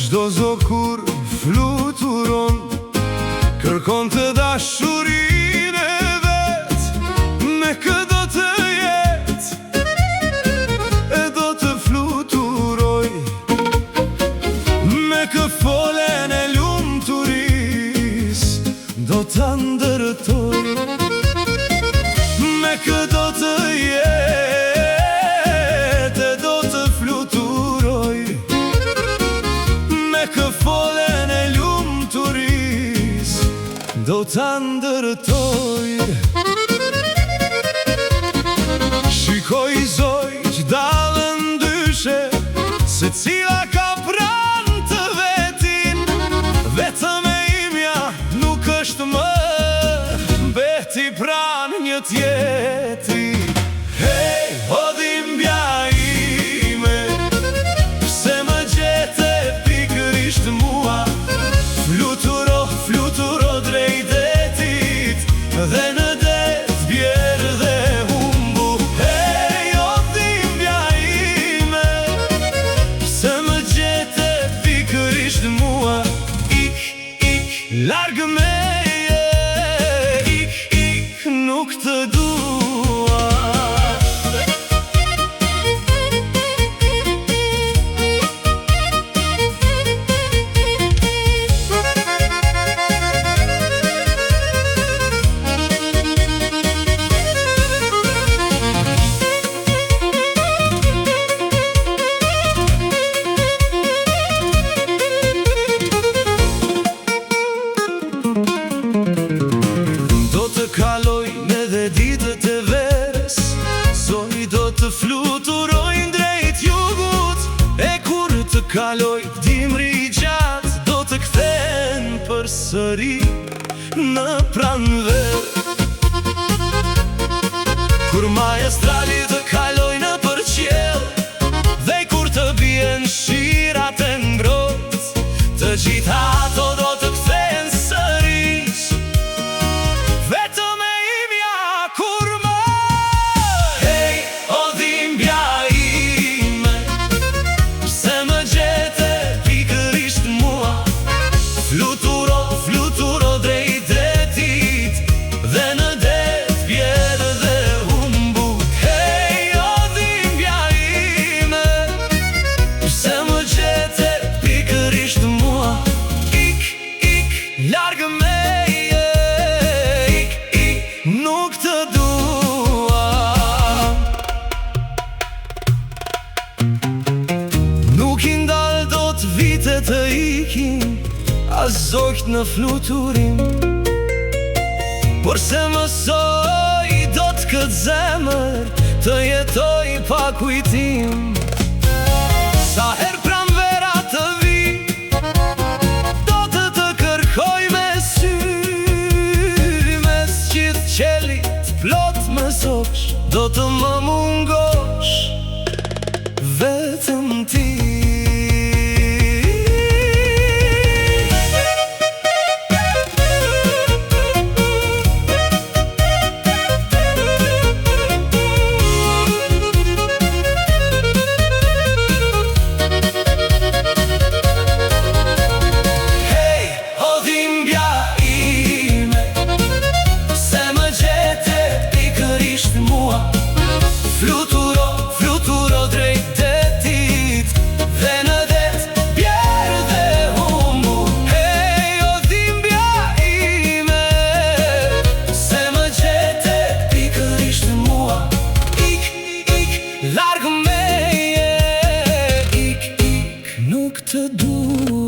Çdo zog kur fluturon, kërkon të dashurinë e vet. Me kë do të jet, e do të fluturoj. Me kë folen e lumturis, do të ndërtoj. Me kë do të jet, e do të fluturoj. Kë folen e lumturis, do të ndërtoj. Shikoj zoj që dalën ndyshe, se cila ka pranë të vetin. Vetëm e imja nuk është më, beti pranë një tjetri. Hey, o dhimbja ime, pse më gjete pikërisht mua? Fluturo, fluturo drejt detit, dhe në det bjerë dhe humbu. Hey, o dhimbja ime, pse më gjete pikërisht mua? Ik, larg meje, ik, nuk të dua. Kalojnë edhe ditët e verës, zoj do të fluturojnë drejt jugut. E kur të kaloj dimri i gjatë, do të kthen përsëri në pranverë. Kur majestrali të kalojnë në përqell, dhe kur të bien shirat e ngrohtë, të gjitha ato do të kthen sërish. Fluturo, fluturo drejt detit, dhe në det bjerë dhe humbu. Hey, o dhimbja ime, pse më gjete pikërisht mua? Ik, larg meje, ik, nuk të dua. Nuk i ndal do të vite të ikin, as zogjt në fluturim, por se mësoj do të këtë zemër, të jetoj pa kujtim. Sa her pranvera të vi, do të kërkoj me sy. Mes gjithë qelit plot me zogsh, do të më mungosh vetëm ti. Fluturo, fluturo drejt detit, dhe në det bjerë dhe humbu. Hey, o dhimbja ime, se më gjete pikërisht mua? Ik, larg meje, ik, nuk të dua.